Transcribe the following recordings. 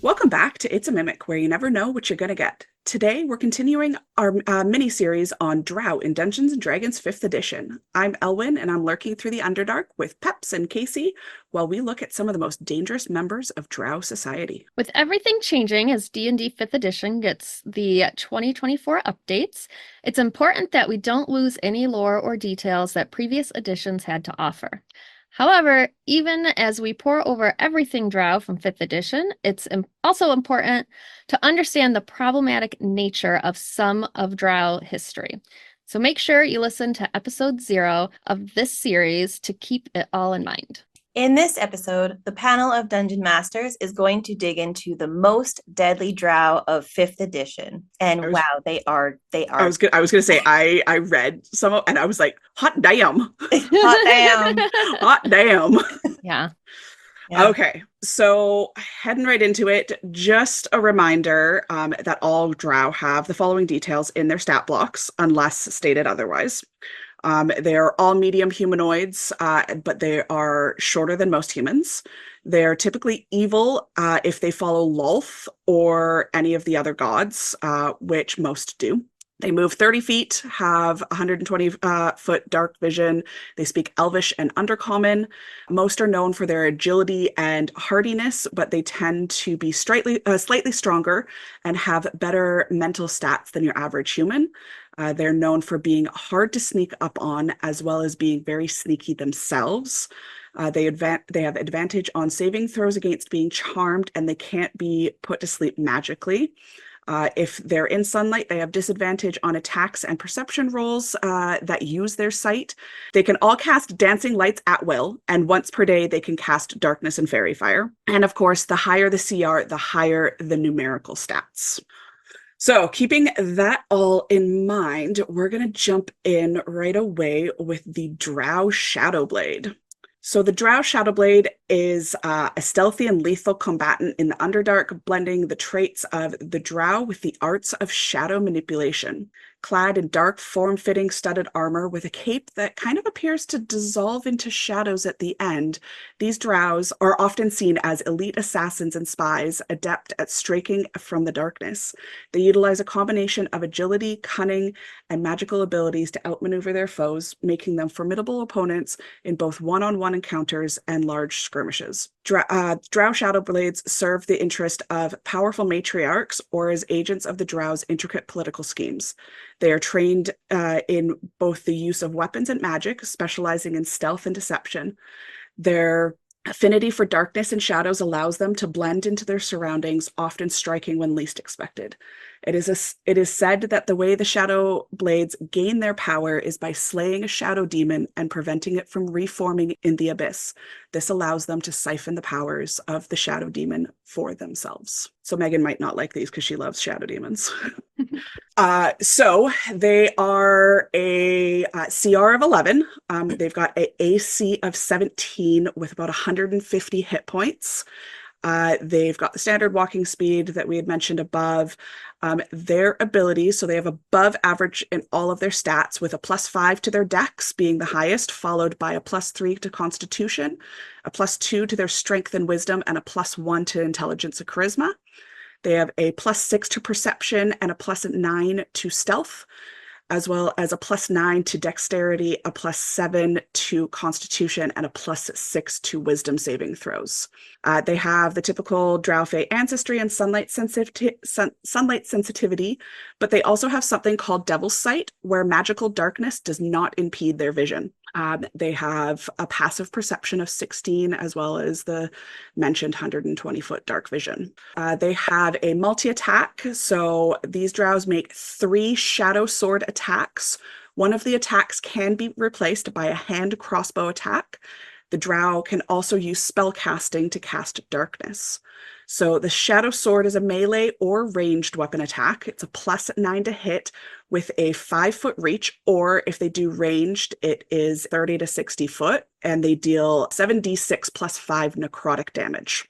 Welcome back to It's a Mimic, where you never know what you're going to get. Today, we're continuing our mini-series on Drow in Dungeons & Dragons 5th edition. I'm Ehlwyn, and I'm lurking through the Underdark with Peps and Casey while we look at some of the most dangerous members of Drow society. With everything changing as D&D 5th edition gets the 2024 updates, it's important that we don't lose any lore or details that previous editions had to offer. However, even as we pour over everything Drow from 5th edition, it's also important to understand the problematic nature of some of Drow history. So make sure you listen to episode 0 of this series to keep it all in mind. In this episode, the panel of Dungeon Masters is going to dig into the most deadly Drow of 5th edition. And wow, they are. I was gonna say I read some and I was like, hot damn. Hot damn. Hot damn. Yeah. Okay, so heading right into it, just a reminder that all Drow have the following details in their stat blocks, unless stated otherwise. They're all medium humanoids, but they are shorter than most humans. They're typically evil if they follow Lolth or any of the other gods, which most do. They move 30 feet, have 120-foot dark vision. They speak Elvish and Undercommon. Most are known for their agility and hardiness, but they tend to be slightly stronger and have better mental stats than your average human. They're known for being hard to sneak up on, as well as being very sneaky themselves. They have advantage on saving throws against being charmed, and they can't be put to sleep magically. If they're in sunlight, they have disadvantage on attacks and perception rolls that use their sight. They can all cast dancing lights at will, and once per day they can cast darkness and fairy fire. And of course, the higher the CR, the higher the numerical stats. So keeping that all in mind, we're going to jump in right away with the Drow Shadowblade. So the Drow Shadowblade is a stealthy and lethal combatant in the Underdark, blending the traits of the Drow with the arts of shadow manipulation. Clad in dark, form-fitting studded armor with a cape that kind of appears to dissolve into shadows at the end, these Drows are often seen as elite assassins and spies, adept at striking from the darkness. They utilize a combination of agility, cunning, and magical abilities to outmaneuver their foes, making them formidable opponents in both one-on-one encounters and large skirmishes. Drow Shadowblades serve the interest of powerful matriarchs or as agents of the Drow's intricate political schemes. They are trained in both the use of weapons and magic, specializing in stealth and deception. Their affinity for darkness and shadows allows them to blend into their surroundings, often striking when least expected. It is said that the way the Shadow Blades gain their power is by slaying a shadow demon and preventing it from reforming in the abyss. This allows them to siphon the powers of the shadow demon for themselves. So Megan might not like these because she loves shadow demons. So they are a CR of 11. They've got an AC of 17 with about 150 hit points. They've got the standard walking speed that we had mentioned above. Their abilities, so they have above average in all of their stats, with a +5 to their dex being the highest, followed by a +3 to constitution, a +2 to their strength and wisdom, and a +1 to intelligence and charisma. They have a +6 to perception and a +9 to stealth, as well as a +9 to dexterity, a +7 to constitution, and a +6 to wisdom saving throws. They have the typical Drow Fae ancestry and sunlight sensitivity, but they also have something called Devil's Sight, where magical darkness does not impede their vision. They have a passive perception of 16, as well as the mentioned 120-foot dark vision. They have a multi-attack, so these Drows make 3 shadow sword attacks. One of the attacks can be replaced by a hand crossbow attack. The Drow can also use spell casting to cast darkness. So the Shadow Sword is a melee or ranged weapon attack. It's a +9 to hit with a 5-foot reach, or if they do ranged, it is 30 to 60 foot, and they deal 7d6 +5 necrotic damage.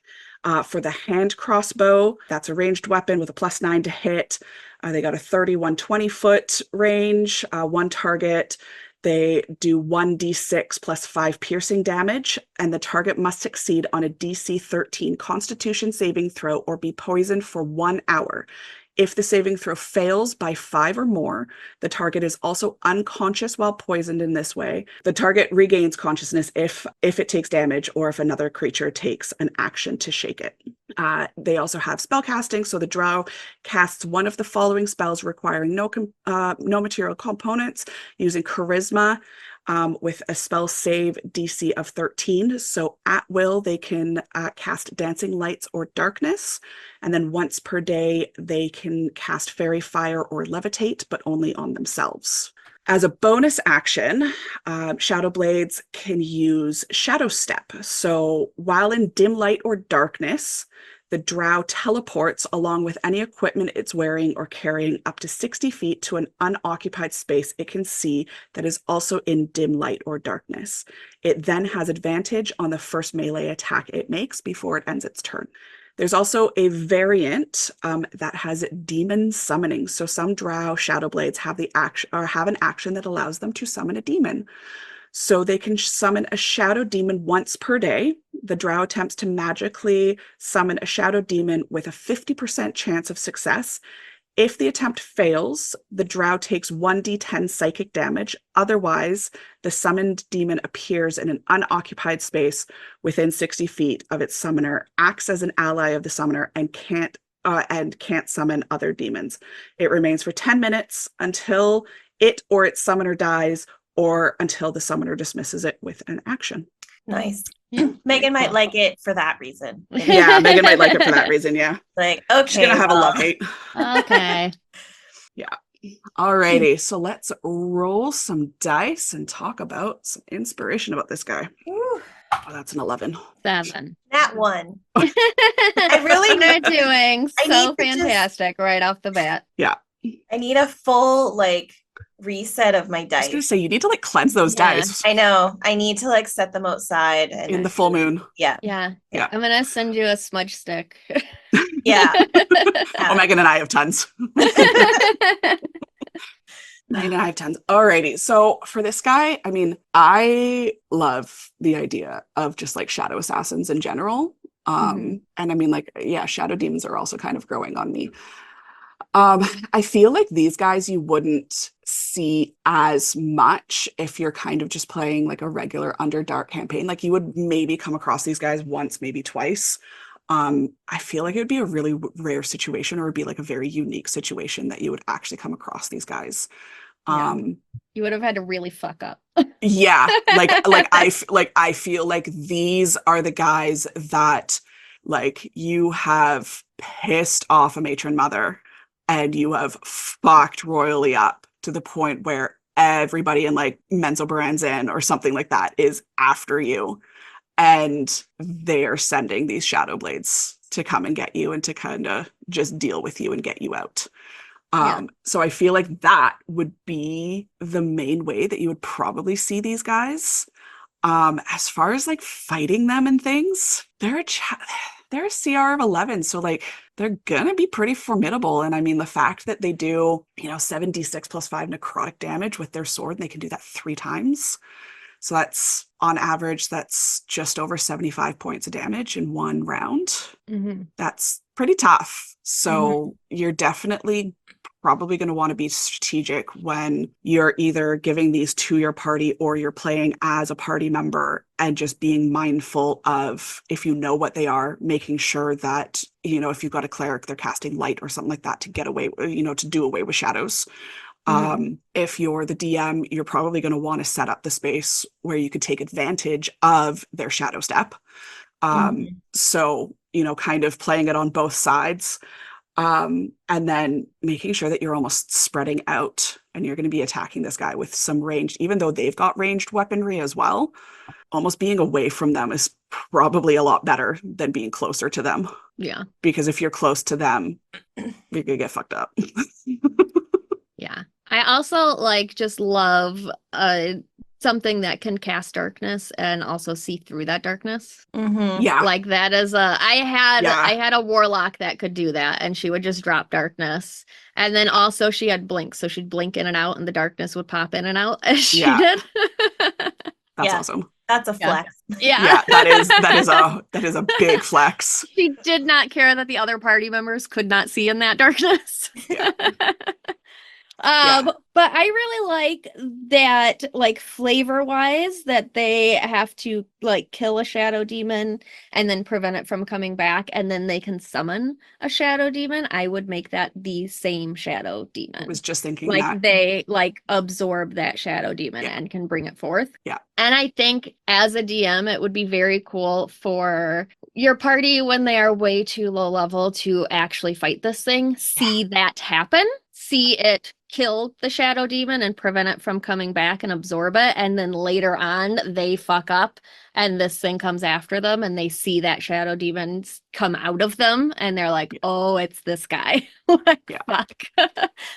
For the hand crossbow, that's a ranged weapon with a +9 to hit. They got a 30, 120-foot range, one target. They do 1d6 plus 5 piercing damage, and the target must succeed on a DC 13 Constitution saving throw or be poisoned for 1 hour. If the saving throw fails by 5 or more, the target is also unconscious while poisoned in this way. The target regains consciousness if it takes damage or if another creature takes an action to shake it. They also have spellcasting, so the Drow casts one of the following spells requiring no material components using charisma, with a spell save DC of 13. So at will, they can cast Dancing Lights or Darkness. And then once per day, they can cast Fairy Fire or Levitate, but only on themselves. As a bonus action, Shadowblades can use Shadow Step. So while in dim light or darkness, the Drow teleports along with any equipment it's wearing or carrying up to 60 feet to an unoccupied space it can see that is also in dim light or darkness. It then has advantage on the first melee attack it makes before it ends its turn. There's also a variant that has demon summoning. So some Drow Shadowblades have an action that allows them to summon a demon. So they can summon a shadow demon once per day. The Drow attempts to magically summon a shadow demon with a 50% chance of success. If the attempt fails, the Drow takes 1d10 psychic damage. Otherwise, the summoned demon appears in an unoccupied space within 60 feet of its summoner, acts as an ally of the summoner, and can't summon other demons. It remains for 10 minutes until it or its summoner dies, or until the summoner dismisses it with an action. Nice. Megan might like it for that reason. Yeah, Megan might like it for that reason, yeah. Like, okay. She's gonna have a love-hate. Okay. Yeah. Alrighty, so let's roll some dice and talk about some inspiration about this guy. Ooh. Oh, that's an 11. 7. That one. I really They're need- doing I so need to just- fantastic right off the bat. Yeah. I need a full, reset of my I was dice. gonna say, you need to cleanse those Yeah. dice I know. I need to set them outside and in the full moon. Yeah. Yeah. Yeah. I'm gonna send you a smudge stick. Yeah. Oh, Megan and I have tons. Megan and I have tons. Alrighty, so for this guy, I mean, I love the idea of just shadow assassins in general. And I mean, shadow demons are also kind of growing on me. I feel like these guys you wouldn't see as much if you're kind of just playing a regular Underdark campaign. You would maybe come across these guys once, maybe twice. I feel like it would be a really rare situation, or it'd be a very unique situation that you would actually come across these guys. You would have had to really fuck up. Yeah, I feel like these are the guys that you have pissed off a matron mother. And you have fucked royally up to the point where everybody in Menzoberran's Inn or something like that is after you. And they're sending these Shadowblades to come and get you and to kind of just deal with you and get you out. So I feel like that would be the main way that you would probably see these guys. As far as fighting them and things, they're a CR of 11, so they're gonna be pretty formidable. And I mean, the fact that they do 7d6 plus 5 necrotic damage with their sword, and they can do that 3 times, so that's on average that's just over 75 points of damage in 1 round. That's pretty tough. So you're definitely probably going to want to be strategic when you're either giving these to your party or you're playing as a party member, and just being mindful of, if you know what they are, making sure that, if you've got a cleric, they're casting light or something like that to get away, to do away with shadows. If you're the DM, you're probably going to want to set up the space where you could take advantage of their shadow step. So, kind of playing it on both sides. And then making sure that you're almost spreading out, and you're going to be attacking this guy with some ranged, even though they've got ranged weaponry as well, almost being away from them is probably a lot better than being closer to them. Yeah. Because if you're close to them, you're going to get fucked up. Yeah. I also just love a something that can cast darkness and also see through that darkness. Mm-hmm. Yeah. Like that is I Yeah. had a warlock that could do that, and she would just drop darkness. And then also she had blink, so she'd blink in and out and the darkness would pop in and out as she Yeah. did. That's Yeah. awesome. That's a Yeah. flex. Yeah. Yeah, that is a big flex. She did not care that the other party members could not see in that darkness. Yeah. Yeah. But I really like that, like flavor wise, that they have to like kill a shadow demon and then prevent it from coming back, and then they can summon a shadow demon. I would make that the same shadow demon. I was just thinking Like that. they like absorb that shadow demon Yeah. and can bring it forth. Yeah. And I think as a DM, it would be very cool for your party when they are way too low level to actually fight this thing, see that happen, see it kill the shadow demon and prevent it from coming back and absorb it. And then later on, they fuck up and this thing comes after them and they see that shadow demons come out of them and they're like, oh, it's this guy. Like, Yeah. fuck.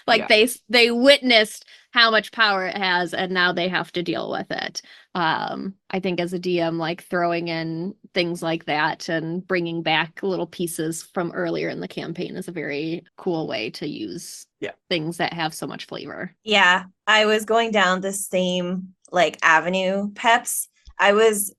Like they witnessed how much power it has and now they have to deal with it. I think as a DM, like throwing in things like that and bringing back little pieces from earlier in the campaign is a very cool way to use things that have so much flavor. Yeah, I was going down the same like avenue, Peps. I was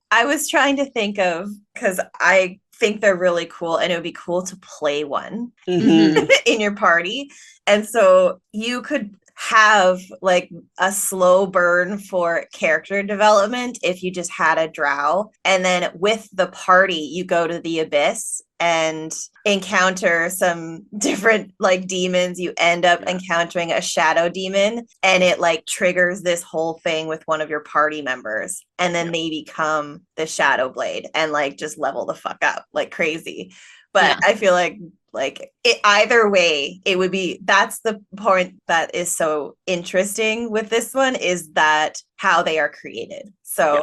trying to think of, because I think they're really cool and it would be cool to play one Mhm. in your party. And so you could have like a slow burn for character development if you just had a drow, and then with the party you go to the abyss and encounter some different like demons. You end up encountering a shadow demon and it like triggers this whole thing with one of your party members, and then they become the Shadowblade and like just level the fuck up like crazy. But I feel like it, either way, it would be, that's the point that is so interesting with this one, is that how they are created. So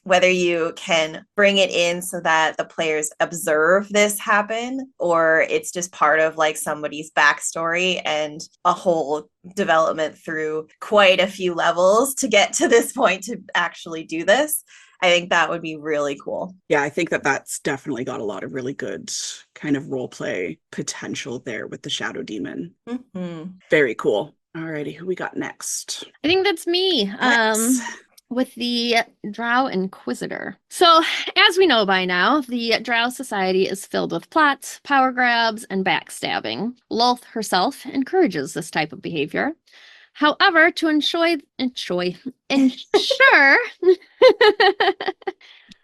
whether you can bring it in so that the players observe this happen, or it's just part of like somebody's backstory and a whole development through quite a few levels to get to this point to actually do this. I think that would be really cool. Yeah, I think that that's definitely got a lot of really good kind of role play potential there with the shadow demon. Mm-hmm. Very cool. Alrighty, who we got next? I think that's me. Let's... With the Drow Inquisitor. So, as we know by now, the Drow society is filled with plots, power grabs, and backstabbing. Lolth herself encourages this type of behavior. However, to ensure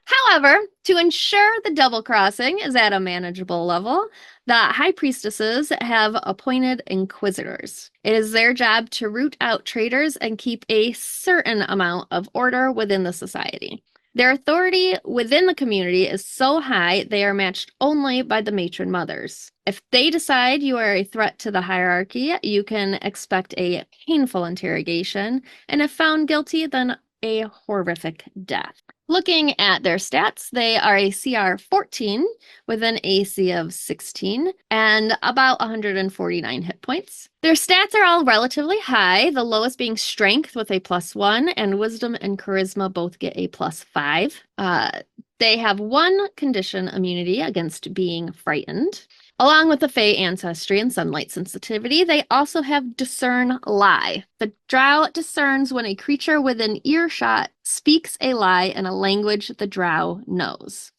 However, to ensure the double crossing is at a manageable level, the high priestesses have appointed inquisitors. It is their job to root out traitors and keep a certain amount of order within the society. Their authority within the community is so high they are matched only by the matron mothers. If they decide you are a threat to the hierarchy, you can expect a painful interrogation, and if found guilty, then a horrific death. Looking at their stats, they are a CR 14 with an AC of 16 and about 149 hit points. Their stats are all relatively high, the lowest being strength with a +1, and wisdom and charisma both get a +5. They have one condition immunity against being frightened. Along with the Fey ancestry and sunlight sensitivity, they also have Discern Lie. The Drow discerns when a creature within earshot speaks a lie in a language the Drow knows.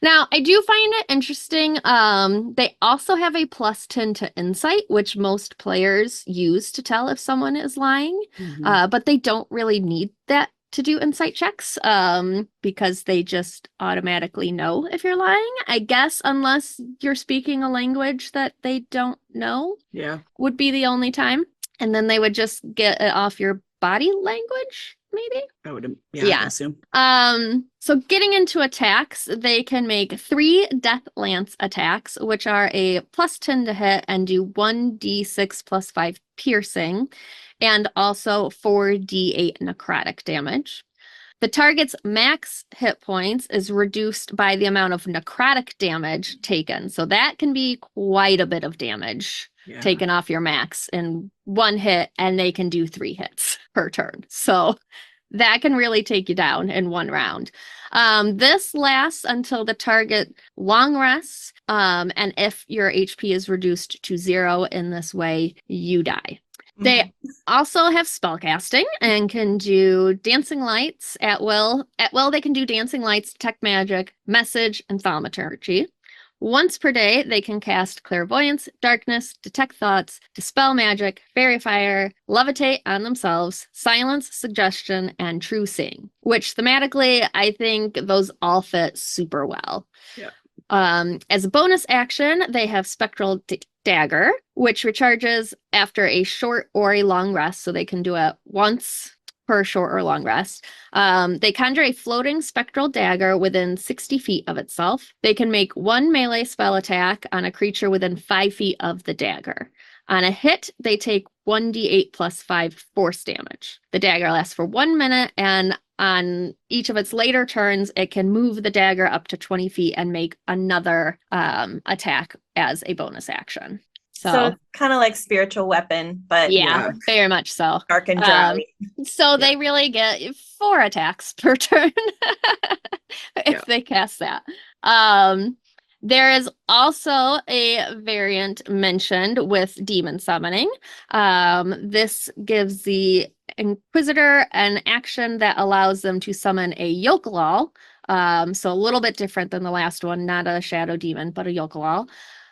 Now, I do find it interesting. They also have a +10 to insight, which most players use to tell if someone is lying, but they don't really need that to do insight checks because they just automatically know if you're lying, I guess, unless you're speaking a language that they don't know. Yeah. Would be the only time. And then they would just get it off your body language, maybe? I would, I assume. So getting into attacks, they can make 3 Death Lance attacks, which are a +10 to hit and do 1d6 +5 piercing, and also 4d8 necrotic damage. The target's max hit points is reduced by the amount of necrotic damage taken. So that can be quite a bit of damage taken off your max in one hit, and they can do 3 hits per turn. So that can really take you down in one round. This lasts until the target long rests, and if your HP is reduced to 0 in this way, you die. They also have spellcasting and can do dancing lights at will. At will, they can do dancing lights, detect magic, message, and thaumaturgy. Once per day, they can cast clairvoyance, darkness, detect thoughts, dispel magic, fairy fire, levitate on themselves, silence, suggestion, and true seeing, which thematically, I think those all fit super well. Yeah. As a bonus action, they have spectral dagger, which recharges after a short or a long rest, so they can do it once per short or long rest. They conjure a floating spectral dagger within 60 feet of itself. They can make 1 melee spell attack on a creature within 5 feet of the dagger. On a hit, they take 1d8 plus 5 force damage. The dagger lasts for 1 minute, and on each of its later turns, it can move the dagger up to 20 feet and make another attack as a bonus action. So it's kind of like spiritual weapon, but yeah, very much so. Dark and drowy. So they really get 4 attacks per turn if they cast that. There is also a variant mentioned with demon summoning. This gives the Inquisitor an action that allows them to summon a Yolkalal. So a little bit different than the last one, not a shadow demon, but a Yolkalal.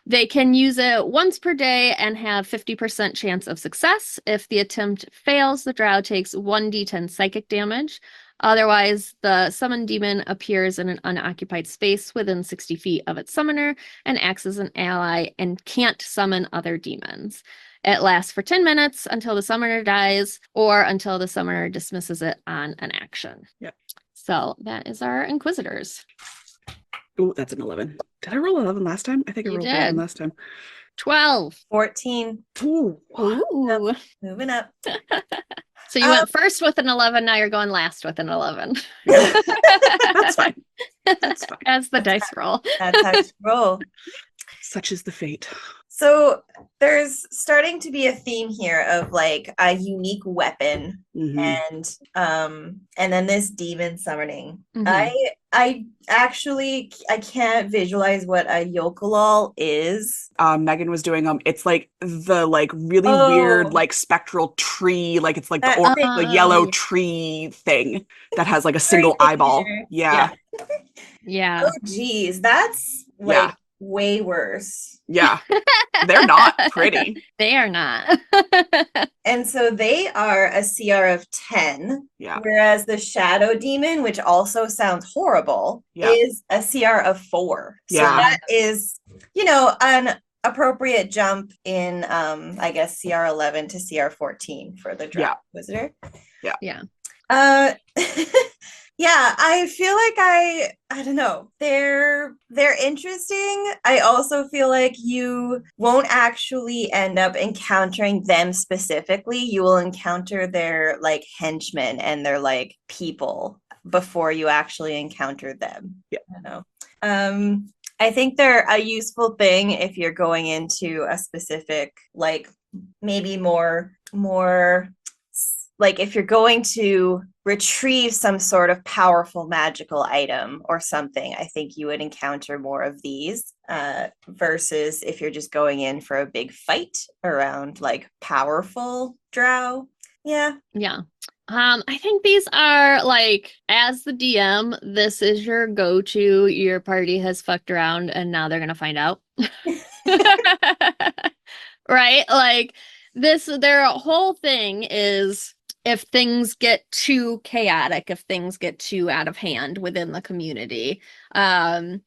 They can use it once per day and have 50% chance of success. If the attempt fails, the drow takes 1d10 psychic damage. Otherwise, the summoned demon appears in an unoccupied space within 60 feet of its summoner and acts as an ally and can't summon other demons. It lasts for 10 minutes until the summoner dies or until the summoner dismisses it on an action. Yep. So that is our Inquisitors. Oh, that's an 11. Did I roll 11 last time? I think I rolled 11 last time. 12. 14. Ooh. Ooh. Moving up. So you went first with an 11, now you're going last with an 11. That's fine. That's fine. As the dice roll. That's how you roll. Such is the fate. So there's starting to be a theme here of like a unique weapon and then this demon summoning. I actually can't visualize what a Yolkalal is. Megan was doing it's like the really weird spectral tree, like it's like the yellow tree thing that has like a single eyeball. Yeah. Yeah. Oh geez, that's like way worse. Yeah. They're not pretty. They are not. And so they are a CR of 10. Yeah. Whereas the shadow demon, which also sounds horrible, is a CR of 4. So that is, an appropriate jump in I guess CR 11 to CR 14 for the Drow Inquisitor. Yeah. Yeah, I feel like I don't know. They're interesting. I also feel like you won't actually end up encountering them specifically. You will encounter their henchmen and their people before you actually encounter them. Yeah. I don't know. I think they're a useful thing if you're going into a specific maybe more if you're going to retrieve some sort of powerful magical item or something, I think you would encounter more of these versus if you're just going in for a big fight around powerful drow. Yeah. I think these are as the DM, this is your go-to. Your party has fucked around and now they're gonna find out. Right? Their whole thing is if things get too chaotic, if things get too out of hand within the community. And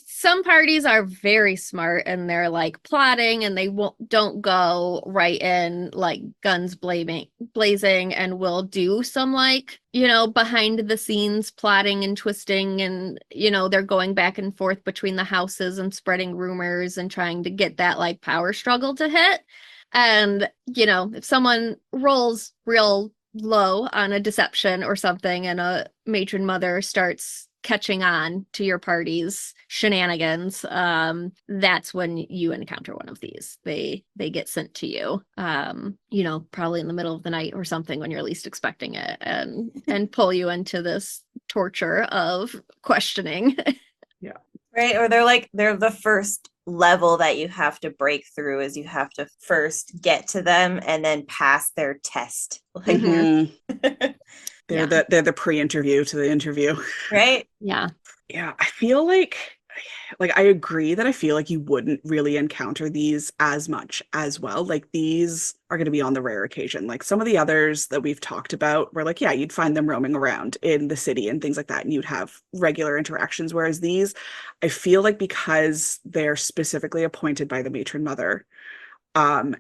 some parties are very smart and they're plotting and they don't go right in guns blazing and will do some behind the scenes plotting and twisting and they're going back and forth between the houses and spreading rumors and trying to get that power struggle to hit. And, if someone rolls real low on a deception or something and a matron mother starts catching on to your party's shenanigans, that's when you encounter one of these. They get sent to you, probably in the middle of the night or something when you're least expecting it, and pull you into this torture of questioning. Yeah. Right. Or they're the first level that you have to break through, is you have to first get to them and then pass their test. Like, they're the pre-interview to the interview. right. Yeah. Yeah. I feel like I agree that I feel like you wouldn't really encounter these as much as well. Like these are going to be on the rare occasion. Like some of the others that we've talked about were like, yeah, you'd find them roaming around in the city and things like that, and you'd have regular interactions. Whereas these, I feel like because they're specifically appointed by the matron mother, she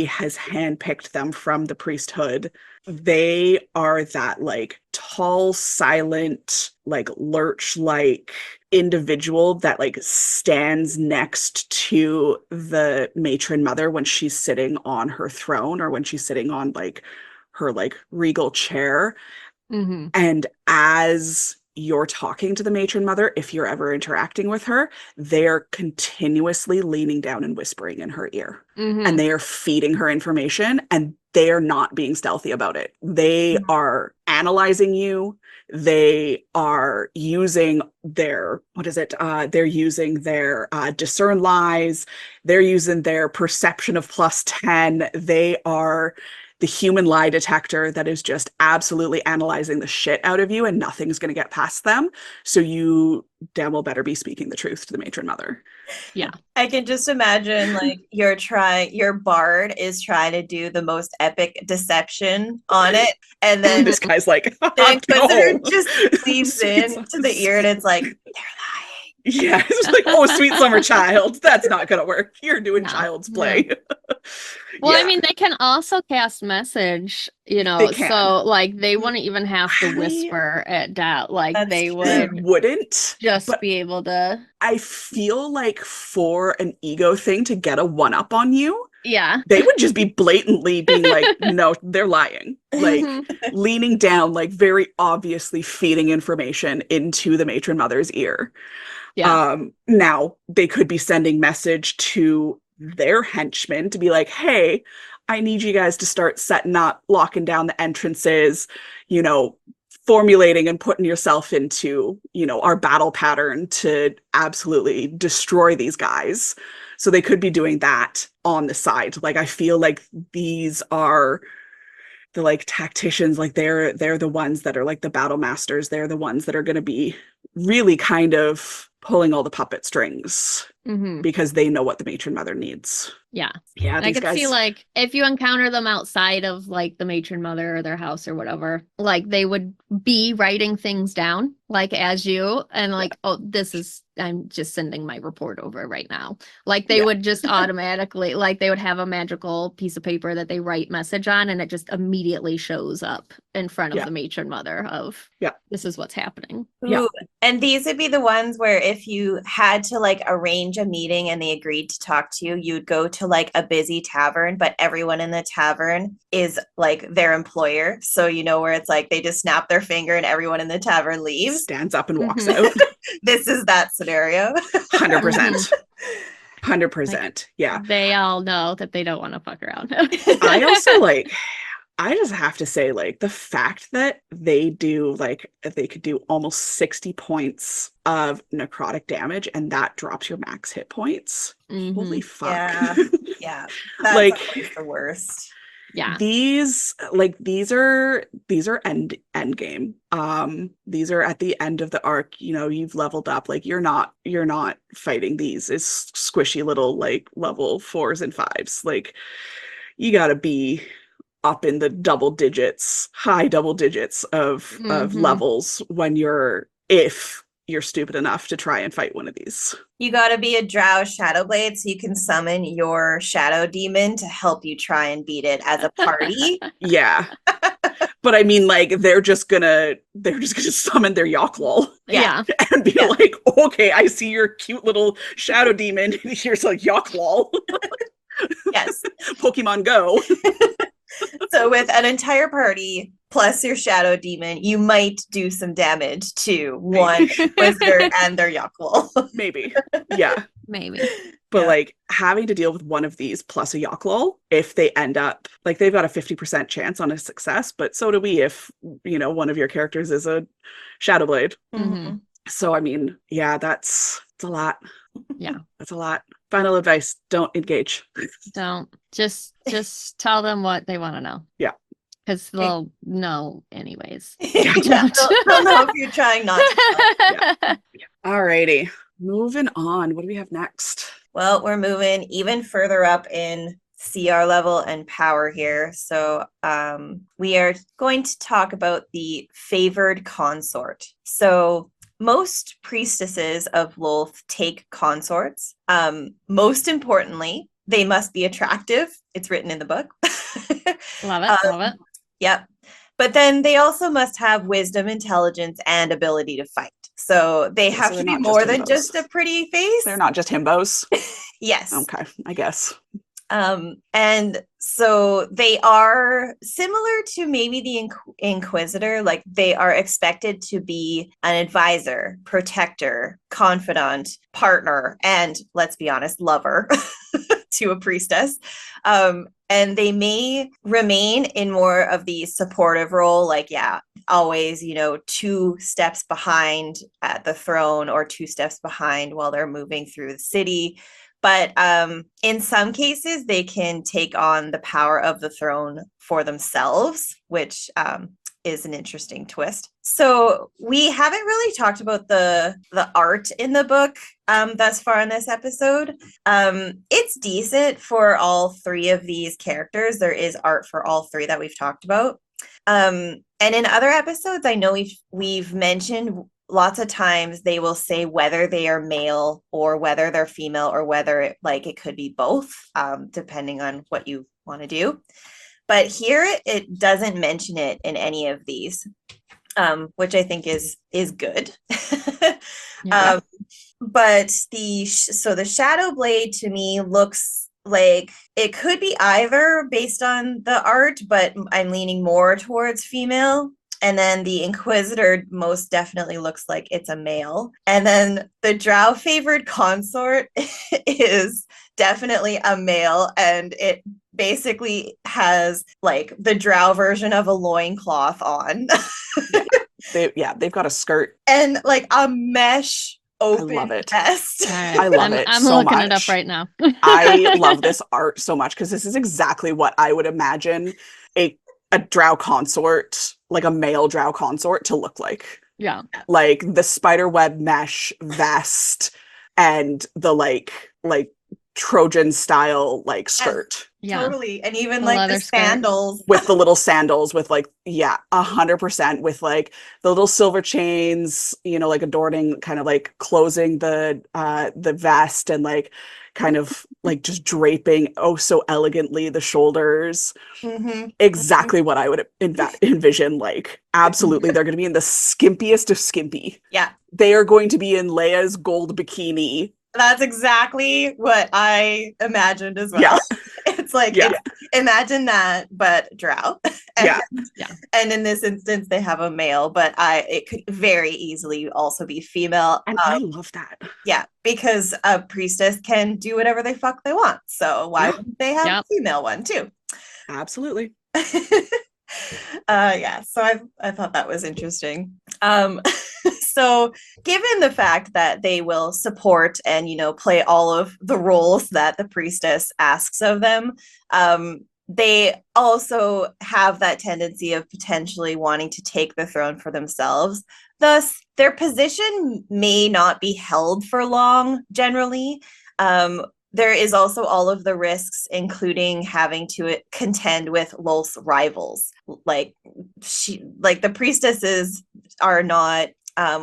has handpicked them from the priesthood. They are that like tall, silent, like lurch-like individual that like stands next to the matron mother when she's sitting on her throne, or when she's sitting on like her like regal chair. And as you're talking to the matron mother, if you're ever interacting with her, they're continuously leaning down and whispering in her ear. And they are feeding her information, and they are not being stealthy about it. They are analyzing you. They are using their, they're using their discern lies. They're using their perception of +10. They are the human lie detector that is just absolutely analyzing the shit out of you, and nothing's going to get past them. So you damn well better be speaking the truth to the matron mother. Yeah. I can just imagine like your bard is trying to do the most epic deception on it. And then this guy's like, the Inquisitor no. just leaps in to the ear, and it's like, they're lying. Yeah, it's just like, oh, sweet summer child. That's not going to work. You're doing child's play. Well, I mean, they can also cast message, so like they wouldn't even have to whisper it down. Like they wouldn't just be able to. I feel like for an ego thing to get a one-up on you, they would just be blatantly being like, no, they're lying. Like leaning down, like very obviously feeding information into the matron mother's ear. Now they could be sending message to their henchmen to be like, hey, I need you guys to start setting up, locking down the entrances, formulating and putting yourself into, our battle pattern to absolutely destroy these guys. So they could be doing that on the side. Like, I feel like these are the like tacticians, like they're the ones that are like the battle masters. They're the ones that are going to be really kind of pulling all the puppet strings because they know what the matron mother needs. Yeah. I could see like if you encounter them outside of like the matron mother or their house or whatever, like they would be writing things down like as you, and like, oh, I'm just sending my report over right now. Like they would just automatically, like they would have a magical piece of paper that they write message on, and it just immediately shows up in front of the matron mother of, this is what's happening. Ooh, and these would be the ones where if you had to like arrange a meeting and they agreed to talk to you, you'd go to like a busy tavern, but everyone in the tavern is like their employer. So where it's like they just snap their finger and everyone in the tavern leaves, stands up and walks out. This is that scenario. 100%. 100%. Yeah. They all know that they don't want to fuck around. I also I just have to say, like, the fact that they could do almost 60 points of necrotic damage, and that drops your max hit points. Holy fuck. Yeah. That's always the worst. Yeah. These are end game. These are at the end of the arc. You've leveled up. Like you're not fighting these as squishy little like level 4s and 5s. Like you gotta be up in the high double digits of levels if you're stupid enough to try and fight one of these. You got to be a Drow Shadowblade so you can summon your shadow demon to help you try and beat it as a party. Yeah. But I mean, like, they're just gonna summon their Yoklol. Yeah. And be like, okay, I see your cute little shadow demon. Here's like Yoklol. Yes. Pokemon Go. So with an entire party plus your shadow demon, you might do some damage to one Inquisitor and their Yockwol. Maybe. Yeah. Maybe. But Yeah. like having to deal with one of these plus a Yockwol, if they end up like they've got a 50% chance on a success, but so do we if one of your characters is a Shadowblade. Mhm. So I mean, yeah, it's a lot. Yeah. That's a lot. Final advice, don't engage. Don't just tell them what they want to know. Yeah. Because they'll know anyways. Yeah, they'll know if you're trying not to. Alrighty. Moving on. What do we have next? Well, we're moving even further up in CR level and power here. So we are going to talk about the favored consort. So most priestesses of Lolth take consorts. Most importantly, they must be attractive. It's written in the book. Love it. Love it. Yep. But then they also must have wisdom, intelligence, and ability to fight. So they have to be more than just a pretty face. They're not just himbos. Yes. Okay, I guess. And so they are similar to maybe the Inquisitor, like they are expected to be an advisor, protector, confidant, partner, and let's be honest, lover to a priestess. And they may remain in more of the supportive role, like, always, 2 steps behind at the throne or 2 steps behind while they're moving through the city. But in some cases, they can take on the power of the throne for themselves, which is an interesting twist. So we haven't really talked about the art in the book thus far in this episode. It's decent for all 3 of these characters. There is art for all 3 that we've talked about. And in other episodes, I know we've mentioned lots of times they will say whether they are male or whether they're female or whether it could be both, depending on what you want to do. But here it doesn't mention it in any of these, which I think is good. Yeah. But the Shadowblade to me looks like it could be either based on the art, but I'm leaning more towards female. And then the Inquisitor most definitely looks like it's a male. And then the Drow favored consort is definitely a male. And it basically has like the Drow version of a loincloth on. They've got a skirt. And like a mesh open I love it. vest. I love it I'm so looking much. it up right now. I love this art so much because this is exactly what I would imagine a Drow consort, like a male Drow consort, to look like. Yeah. Like the spiderweb mesh vest and the like Trojan style skirt. Yeah. Totally. And even The like leather the skirt. sandals. With the little sandals with 100% with like the little silver chains, adorning, kind of like closing the vest and like kind of like just draping so elegantly the shoulders. Mm-hmm. Exactly what I would envision. Like, absolutely, they're going to be in the skimpiest of skimpy. Yeah. They are going to be in Leia's gold bikini. That's exactly what I imagined as well. Yeah. It's like, imagine that, but Drow. And in this instance, they have a male, but it could very easily also be female. And I love that. Yeah, because a priestess can do whatever they fuck they want. So why wouldn't they have a female one too? Absolutely. So I thought that was interesting. So given the fact that they will support and play all of the roles that the priestess asks of them, they also have that tendency of potentially wanting to take the throne for themselves. Thus, their position may not be held for long generally. There is also all of the risks, including having to contend with Lolth's rivals. Like the priestesses are not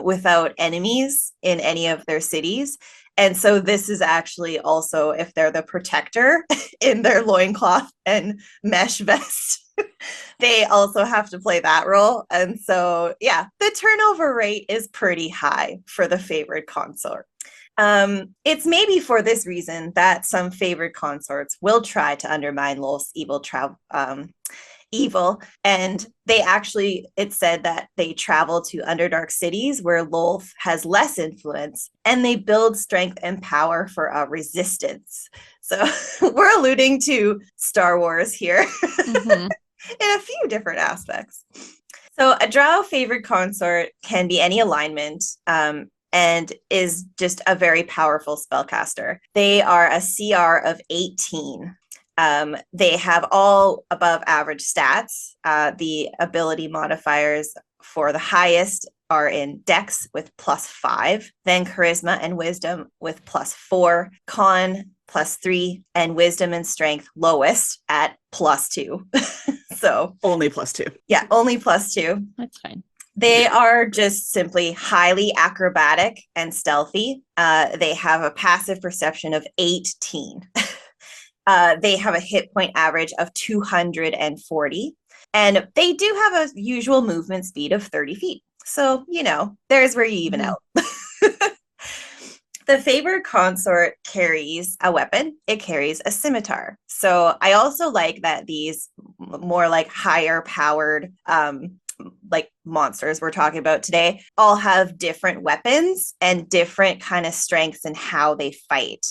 without enemies in any of their cities. And so this is actually also, if they're the protector in their loincloth and mesh vest, they also have to play that role. And so, the turnover rate is pretty high for the favored consort. It's maybe for this reason that some favored consorts will try to undermine Lolth's evil. And they actually, it said that they travel to Underdark cities where Lolth has less influence, and they build strength and power for a resistance. So we're alluding to Star Wars here in a few different aspects. So a Drow favored consort can be any alignment, and is just a very powerful spellcaster. They are a CR of 18. They have all above average stats. The ability modifiers for the highest are in Dex with +5, then Charisma and Wisdom with +4, Con +3, and Wisdom and Strength lowest at +2. So only +2. Yeah, only +2. That's fine. They are just simply highly acrobatic and stealthy. They have a passive perception of 18. They have a hit point average of 240. And they do have a usual movement speed of 30 feet. So, there's where you even out. The favored consort carries a weapon. It carries a scimitar. So I also like that these more like higher powered like monsters we're talking about today all have different weapons and different kind of strengths in how they fight.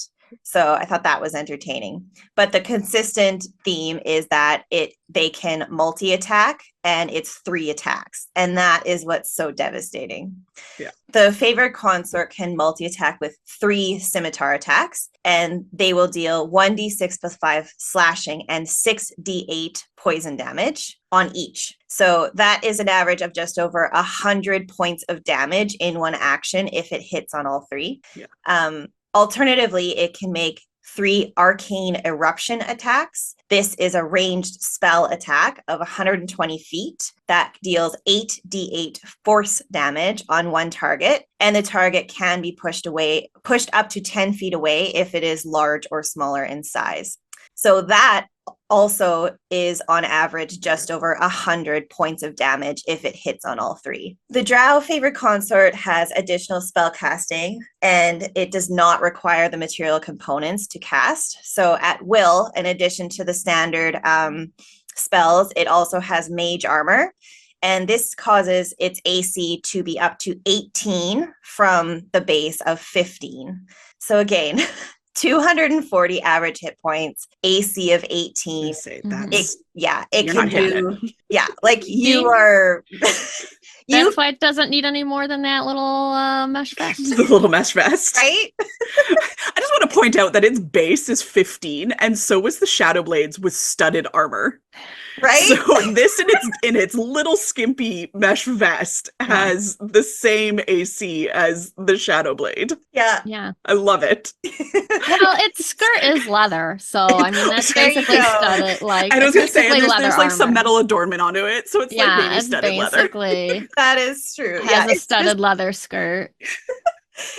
So I thought that was entertaining. But the consistent theme is that they can multi-attack, and it's 3 attacks. And that is what's so devastating. Yeah. The favored consort can multi-attack with 3 scimitar attacks, and they will deal 1d6 + 5 slashing and 6d8 poison damage on each. So that is an average of just over 100 points of damage in one action if it hits on all 3. Yeah. Alternatively, it can make 3 arcane eruption attacks. This is a ranged spell attack of 120 feet that deals 8d8 force damage on one target, and the target can be pushed up to 10 feet away if it is large or smaller in size. So that also is on average just over 100 points of damage if it hits on all 3. The Drow favored consort has additional spell casting, and it does not require the material components to cast. So at will, in addition to the standard spells, it also has mage armor. And this causes its AC to be up to 18 from the base of 15. So again, 240 average hit points, AC of 18. It can do. Yeah, like you are. That's why it doesn't need any more than that little mesh vest. The little mesh vest. Right? I just want to point out that its base is 15, and so was the Shadowblades with studded armor. Right? So this in its little skimpy mesh vest has the same AC as the Shadowblade. Yeah. Yeah. I love it. Well, its skirt is leather, so I mean that's basically studded. Like I was gonna say there's like some armor. metal adornment onto it, so it's like maybe studded leather. That is true. Has a studded leather skirt.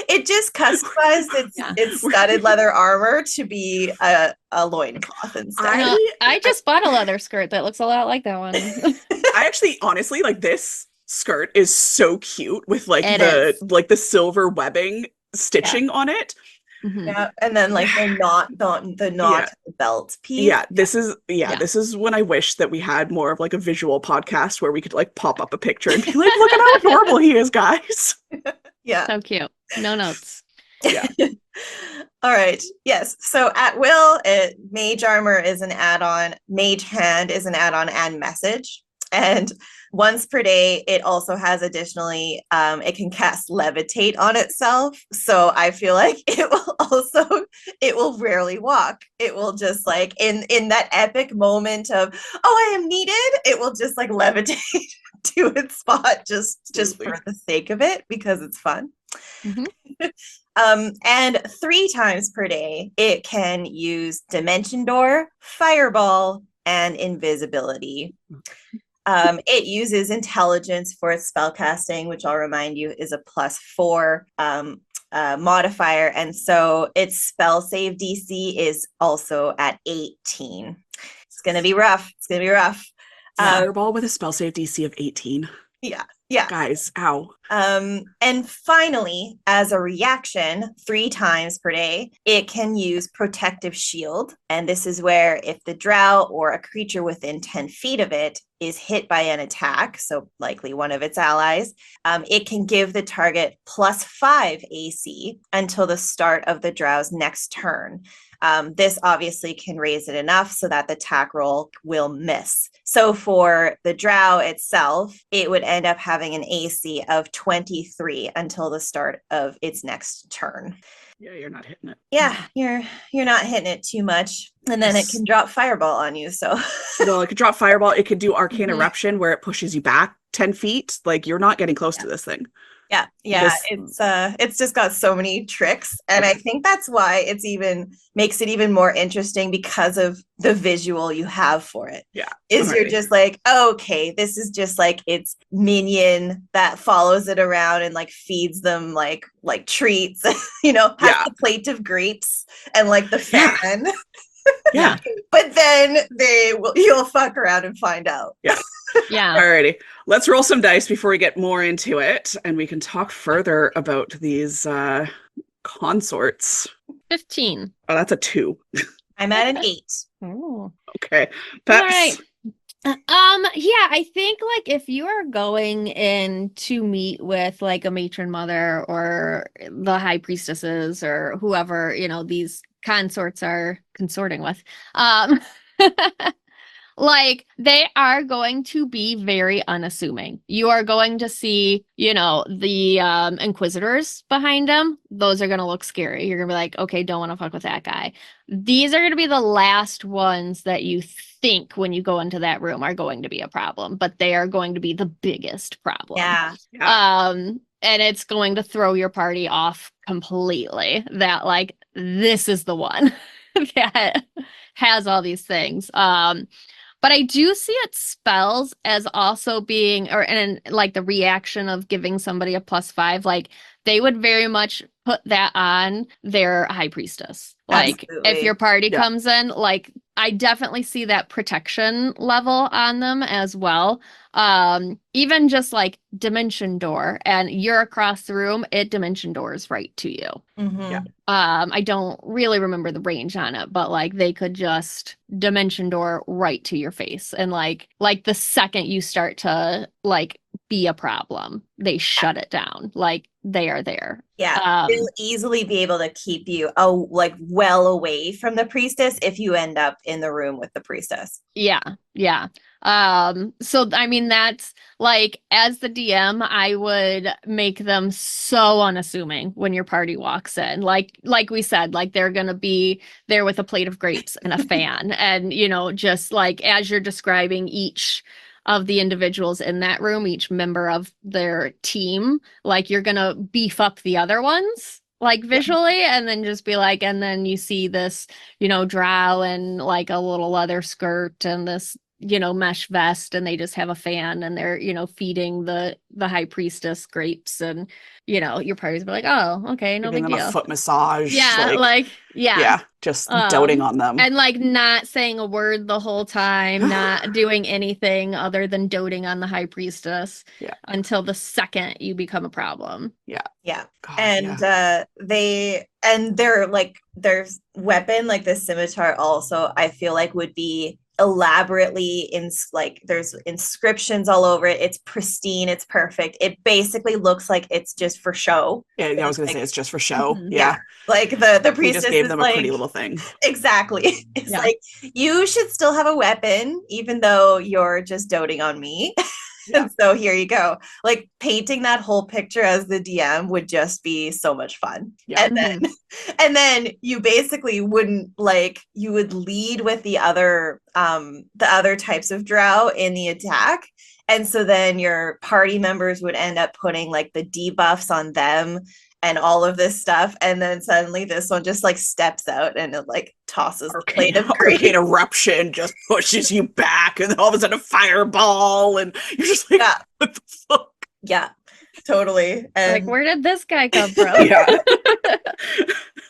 It just customized its studded leather armor to be a loincloth instead. I just bought a leather skirt that looks a lot like that one. I actually, honestly, like this skirt is so cute with like the silver webbing stitching on it. Mm-hmm. Yeah, and then like the knot belt piece. Yeah, this is when I wish that we had more of like a visual podcast where we could like pop up a picture and be like, look at how adorable he is, guys. Yeah. So cute. No notes. Yeah. All right. Yes. So at will, mage armor is an add-on, mage hand is an add-on, and message. And once per day, it also has additionally, it can cast levitate on itself. So I feel like it will rarely walk. It will just like in that epic moment of, oh, I am needed, it will just like levitate to its spot just for the sake of it, because it's fun. Mm-hmm. And 3 times per day, it can use Dimension Door, Fireball, and Invisibility. It uses Intelligence for its spellcasting, which I'll remind you is a +4 modifier. And so its spell save DC is also at 18. It's going to be rough. Fireball with a spell save DC of 18. Yeah. Yeah. Guys, ow. And finally, as a reaction, 3 times per day, it can use Protective Shield. And this is where if the drow or a creature within 10 feet of it is hit by an attack, so likely one of its allies, it can give the target +5 AC until the start of the drow's next turn. This obviously can raise it enough so that the attack roll will miss. So for the drow itself, it would end up having an AC of 23 until the start of its next turn. Yeah, you're not hitting it. Yeah, you're not hitting it too much. And then it can drop fireball on you. So well, it could drop fireball. It could do arcane Mhm. eruption where it pushes you back 10 feet. Like you're not getting close to this thing. yeah, it's just got so many tricks, and I think that's why it's even makes it even more interesting because of the visual you have for it. Yeah, is you're just like, oh, okay, this is just like its minion that follows it around and like feeds them like treats, you know, has the plate of grapes and like the fan. Yeah. But then you'll fuck around and find out. Yeah. Yeah. Alrighty. Let's roll some dice before we get more into it, and we can talk further about these consorts. 15. Oh, that's a 2. I'm at an 8. Oh. Okay. All right. Yeah, I think like if you are going in to meet with like a matron mother or the high priestesses or whoever, you know, these consorts are consorting with, like they are going to be very unassuming. You are going to see, you know, the Inquisitors behind them. Those are going to look scary. You're going to be like, okay, don't want to fuck with that guy. These are going to be the last ones that you think when you go into that room are going to be a problem, but they are going to be the biggest problem. Yeah. And it's going to throw your party off completely that like this is the one that has all these things. But I do see its spells as also being, and like the reaction of giving somebody a +5, like they would very much put that on their high priestess. Like Absolutely. if your party comes in, like I definitely see that protection level on them as well. Even just like dimension door and you're across the room, it dimension doors right to you. Mm-hmm. Yeah. I don't really remember the range on it, but like they could just dimension door right to your face. And like the second you start to like be a problem, they shut it down. Like they are there. Yeah. They'll easily be able to keep you like well away from the priestess if you end up in the room with the priestess. Yeah. Yeah. So I mean that's like as the DM, I would make them so unassuming when your party walks in. Like we said, like they're gonna be there with a plate of grapes and a fan, and you know, just like as you're describing each of the individuals in that room, each member of their team, like you're gonna beef up the other ones like visually and then just be like, and then you see this, you know, drow and like a little leather skirt and this, you know, mesh vest, and they just have a fan and they're, you know, feeding the high priestess grapes, and you know, your party's be like, oh, okay, no Giving big them deal. a foot massage. Yeah, yeah, just doting on them. And like not saying a word the whole time, not doing anything other than doting on the high priestess until the second you become a problem. Yeah. God, and their weapon, like the scimitar, also I feel like would be elaborately there's inscriptions all over it. It's pristine, it's perfect. It basically looks like it's just for show. Yeah, I was gonna say it's just for show. Mhm. Yeah. Like the priestess We just gave them is a pretty little thing. Exactly. It's like you should still have a weapon even though you're just doting on me. And so here you go. Like painting that whole picture as the DM would just be so much fun. Yeah. And then you basically wouldn't you would lead with the other types of drow in the attack. And so then your party members would end up putting like the debuffs on them and all of this stuff, and then suddenly this one just like steps out and it like tosses the plate of grapes. Arcane eruption just pushes you back, and then all of a sudden a fireball, and you're just like, what the fuck? Yeah, totally. And like, where did this guy come from?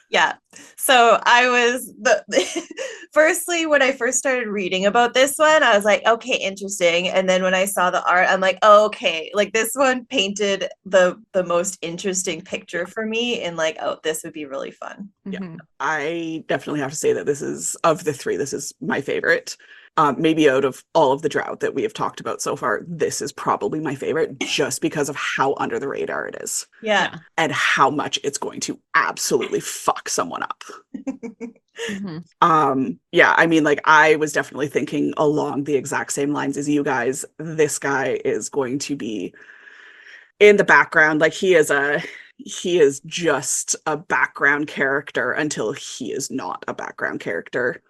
Yeah. So I was firstly, when I first started reading about this one, I was like, okay, interesting. And then when I saw the art, I'm like, oh, okay, like this one painted the most interesting picture for me, and like, oh, this would be really fun. Yeah, I definitely have to say that this is, of the three, this is my favorite. Maybe out of all of the Drow that we have talked about so far, this is probably my favorite just because of how under the radar it is. Yeah. And how much it's going to absolutely fuck someone up. Yeah, I mean, like, I was definitely thinking along the exact same lines as you guys. This guy is going to be in the background. Like, he is just a background character until he is not a background character.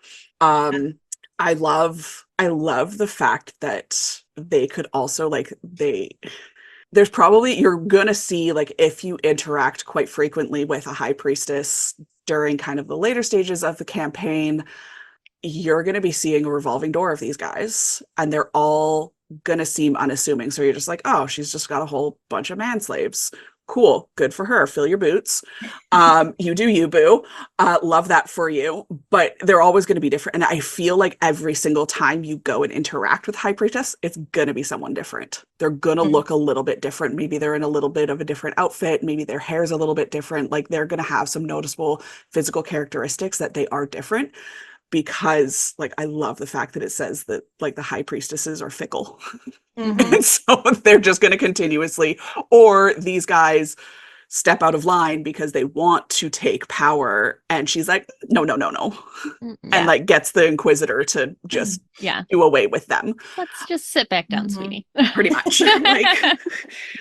I love the fact that they could also, like, there's probably, you're gonna see, like, if you interact quite frequently with a high priestess during kind of the later stages of the campaign, you're gonna be seeing a revolving door of these guys, and they're all gonna seem unassuming. So you're just like, oh, she's just got a whole bunch of manslaves. Cool, good for her. Fill your boots. You do you, boo. Love that for you. But they're always going to be different. And I feel like every single time you go and interact with High Priestess, it's going to be someone different. They're going to look a little bit different. Maybe they're in a little bit of a different outfit. Maybe their hair's a little bit different. Like, they're going to have some noticeable physical characteristics that they are different. Because, like, I love the fact that it says that, like, the high priestesses are fickle. And so they're just going to continuously, or these guys step out of line because they want to take power, and she's like, no, and like gets the Inquisitor to just do away with them. Let's just sit back down, sweetie. Pretty much.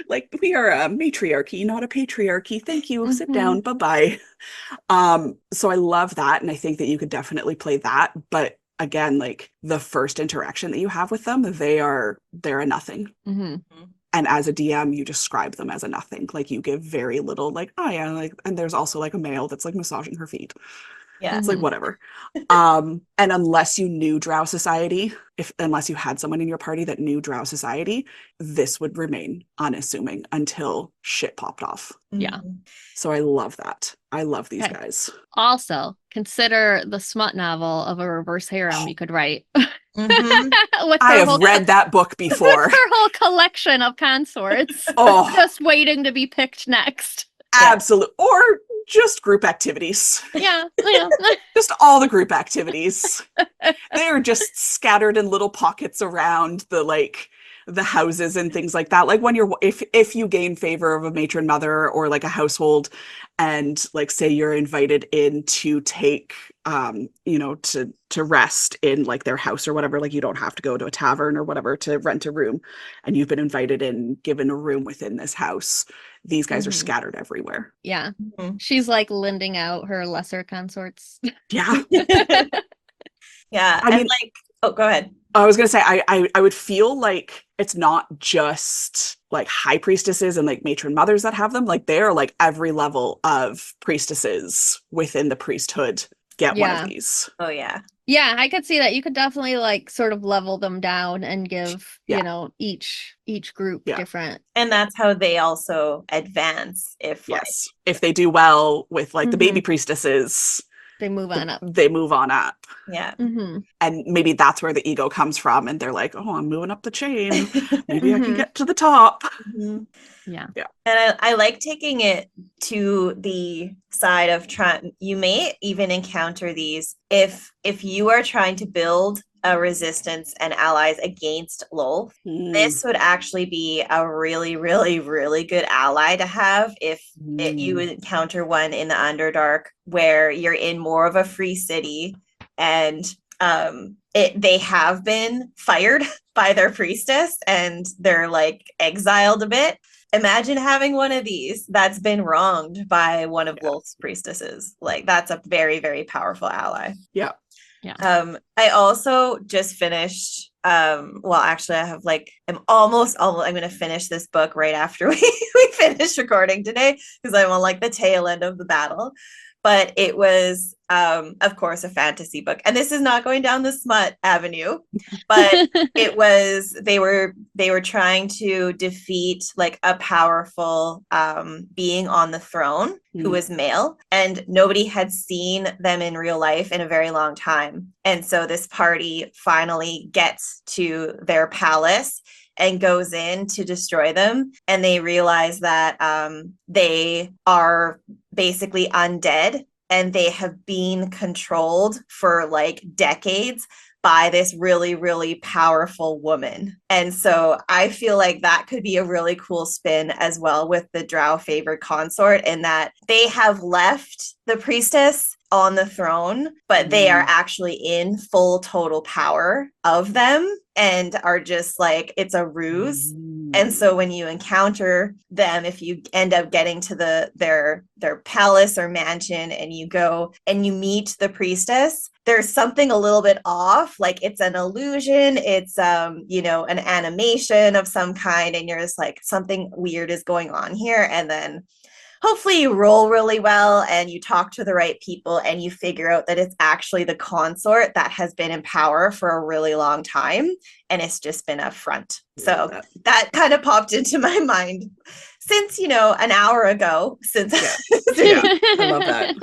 like, we are a matriarchy, not a patriarchy. Thank you. Sit down. Bye-bye. So I love that, and I think that you could definitely play that. But again, like, the first interaction that you have with them, they're a nothing. And as a DM, you describe them as a nothing. Like, you give very little, like, oh yeah, like, and there's also like a male that's like massaging her feet. Yeah. It's like, whatever. And unless you knew Drow society, unless you had someone in your party that knew Drow society, this would remain unassuming until shit popped off. Yeah. So I love that. I love these guys. Also, consider the smut novel of a reverse harem you could write. I have read that book before. With her whole collection of consorts. Just waiting to be picked next. Absolutely. Or just group activities. Yeah. Just all the group activities. They're just scattered in little pockets around the houses and things like that. Like, when if you gain favor of a matron mother or like a household, and like, say you're invited in to take to rest in like their house or whatever, like, you don't have to go to a tavern or whatever to rent a room, and you've been invited in, given a room within this house, these guys are scattered everywhere. Yeah. She's like lending out her lesser consorts. Yeah. Yeah. I mean, like, oh, go ahead. I was gonna say, I would feel like it's not just like high priestesses and like matron mothers that have them. Like, they're like every level of priestesses within the priesthood get one of these. Oh yeah. Yeah, I could see that. You could definitely like sort of level them down and give, you know, each group different. And that's how they also advance if they do well with like the baby priestesses. They move on up. Yeah. And maybe that's where the ego comes from. And they're like, oh, I'm moving up the chain. Maybe I can get to the top. Yeah. And I like taking it to the side of you may even encounter these if you are trying to build a resistance and allies against Lolth. This would actually be a really, really, really good ally to have if you encounter one in the Underdark where you're in more of a free city, and they have been fired by their priestess and they're like exiled a bit. Imagine having one of these that's been wronged by one of Lolth's priestesses. Like, that's a very, very powerful ally. Yeah. I also just finished well, actually, I have like I'm going to finish this book right after we finish recording today because I'm on like the tail end of the battle. But it was, of course, a fantasy book. And this is not going down the smut avenue, but it was, they were trying to defeat like a powerful being on the throne who was male, and nobody had seen them in real life in a very long time. And so this party finally gets to their palace and goes in to destroy them. And they realize that they are basically undead, and they have been controlled for like decades by this really, really powerful woman. And so I feel like that could be a really cool spin as well with the Drow favored consort, in that they have left the priestess on the throne, but they are actually in full total power of them and are just like, it's a ruse. And so when you encounter them, if you end up getting to their palace or mansion, and you go and you meet the priestess, there's something a little bit off. Like it's an illusion, it's an animation of some kind, and you're just like, something weird is going on here. And then hopefully you roll really well and you talk to the right people and you figure out that it's actually the consort that has been in power for a really long time, and it's just been a front. So that kind of popped into my mind since, an hour ago. Yeah, I love that.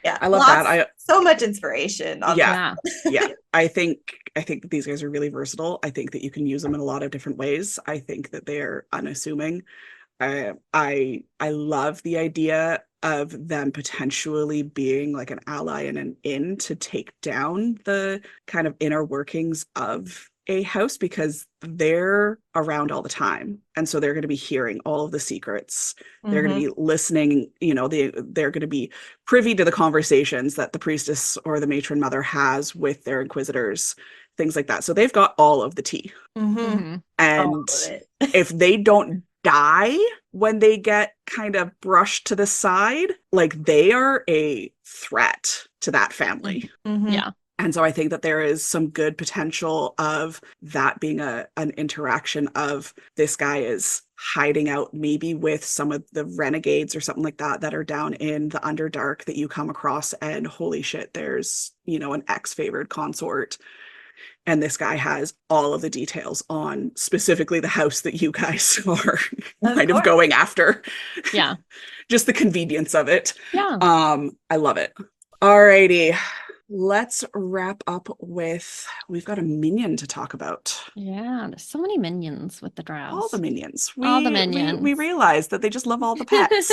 Yeah, I love that. So much inspiration on that. Yeah. I think that these guys are really versatile. I think that you can use them in a lot of different ways. I think that they're unassuming. I love the idea of them potentially being like an ally and an in to take down the kind of inner workings of a house, because they're around all the time, and so they're going to be hearing all of the secrets. They're going to be listening, they're going to be privy to the conversations that the priestess or the matron mother has with their inquisitors, things like that. So they've got all of the tea. And if they don't die when they get kind of brushed to the side, like they are a threat to that family. Yeah. And so I think that there is some good potential of that being an interaction of this guy is hiding out maybe with some of the renegades or something like that are down in the Underdark that you come across, and holy shit, there's, an ex-favored consort. And this guy has all of the details on specifically the house that you guys are kind of going after. Yeah. Just the convenience of it. Yeah. I love it. Alrighty. Let's wrap up with, we've got a minion to talk about. Yeah, there's so many minions with the Drows. All the minions. All the minions. We realize that they just love all the pets.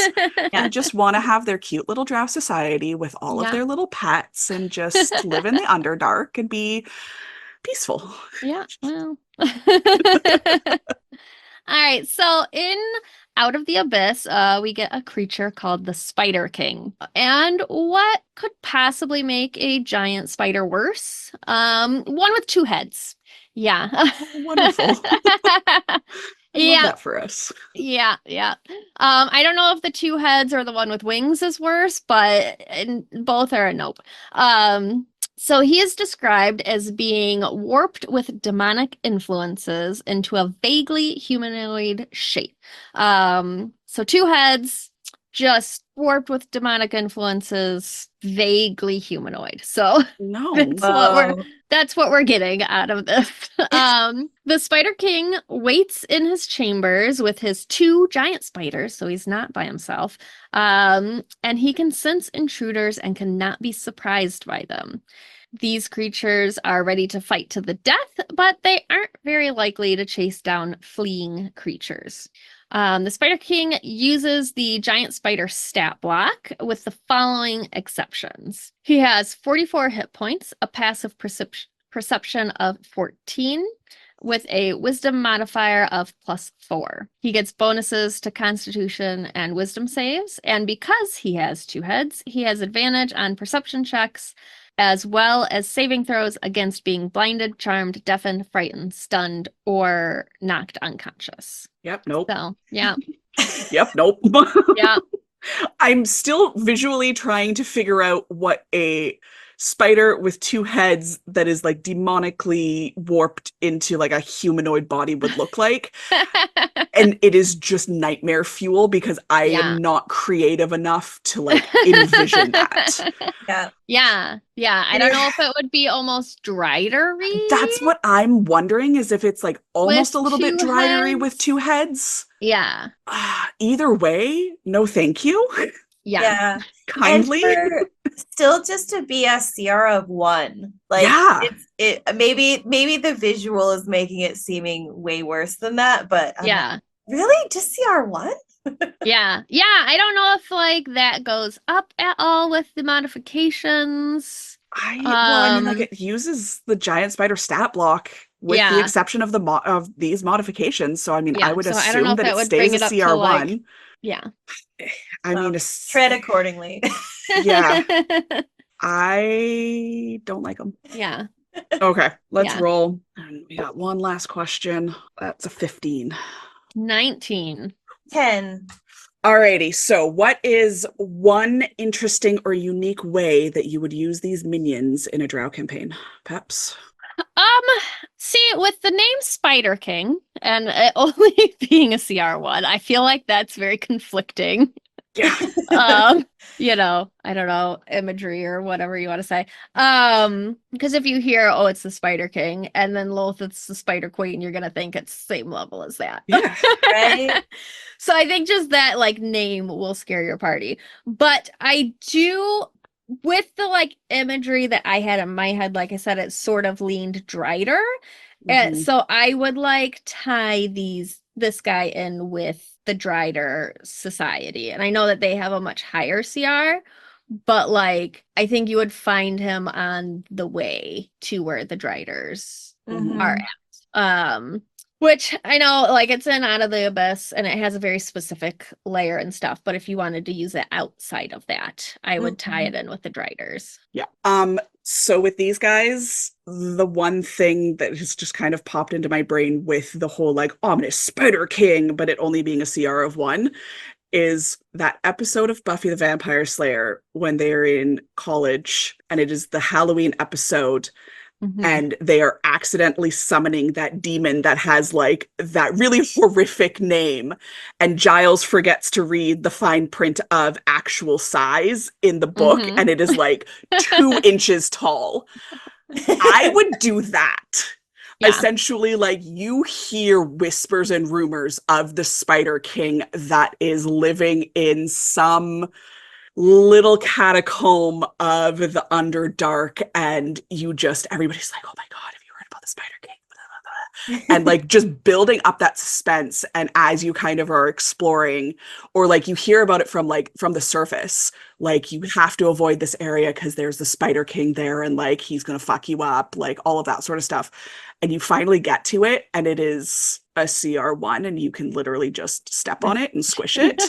And just want to have their cute little Drow society with all of their little pets and just live in the Underdark and be peaceful. Yeah, well. All right, so in Out of the Abyss, we get a creature called the Spider King. And what could possibly make a giant spider worse? One with two heads. Yeah. Wonderful. I love that for us. Yeah. I don't know if the two heads or the one with wings is worse, but both are a nope. So he is described as being warped with demonic influences into a vaguely humanoid shape. So two heads, just warped with demonic influences, vaguely humanoid. So that's what we're getting out of this. The Spider King waits in his chambers with his two giant spiders, so he's not by himself. And he can sense intruders and cannot be surprised by them. These creatures are ready to fight to the death, but they aren't very likely to chase down fleeing creatures. The Spider King uses the giant spider stat block with the following exceptions. He has 44 hit points, a passive perception of 14, with a wisdom modifier of +4. He gets bonuses to Constitution and Wisdom saves, and because he has two heads, he has advantage on perception checks, as well as saving throws against being blinded, charmed, deafened, frightened, stunned, or knocked unconscious. Yep, nope. So, yeah. Yep, nope. Yeah. I'm still visually trying to figure out what a spider with two heads that is like demonically warped into like a humanoid body would look like. And it is just nightmare fuel because I am not creative enough to like envision that. Yeah. Yeah. I don't know if it would be almost dridery. That's what I'm wondering, is if it's like almost With a little bit two dridery with heads? two heads. Yeah. Either way, no thank you. Yeah. Kindly. And for still just to be a CR of 1. Like it maybe the visual is making it seeming way worse than that, but I'm like, really? Just CR 1? Yeah. I don't know if like that goes up at all with the modifications. I mean, like it uses the giant spider stat block with the exception of of these modifications. So I mean, I would assume that it stays a CR1. I mean, tread accordingly. Yeah. I don't like them. Yeah. Okay, let's roll. And we got one last question. That's a 15. 19. 10. Alrighty, so what is one interesting or unique way that you would use these minions in a Drow campaign? Peps? See, with the name Spider King and it only being a CR1, I feel like that's very conflicting. Yeah. You know, I don't know, imagery or whatever you want to say. Because if you hear, oh, it's the Spider King, and then Loth, it's the Spider Queen, you're gonna think it's the same level as that. Yeah. Right. So I think just that like name will scare your party. But I do, with the like imagery that I had in my head, like I said, it sort of leaned drider. And so I would like tie this guy in with the Drider Society. And I know that they have a much higher CR, but like I think you would find him on the way to where the Driders are at. Which I know like it's in Out of the Abyss and it has a very specific layer and stuff, but if you wanted to use it outside of that, I would tie it in with the Driders. Yeah. So with these guys, the one thing that has just kind of popped into my brain with the whole like ominous Spider King, but it only being a CR of 1, is that episode of Buffy the Vampire Slayer when they're in college, and it is the Halloween episode. And they are accidentally summoning that demon that has like that really horrific name. And Giles forgets to read the fine print of actual size in the book. And it is like 2 inches tall. I would do that. Essentially, like you hear whispers and rumors of the Spider King that is living in some little catacomb of the Underdark, and everybody's like, oh my god, have you heard about the Spider King? And like just building up that suspense, and as you kind of are exploring, or like you hear about it from the surface, like you have to avoid this area because there's the Spider King there and like he's gonna fuck you up, like all of that sort of stuff, and you finally get to it and it is a CR1 and you can literally just step on it and squish it.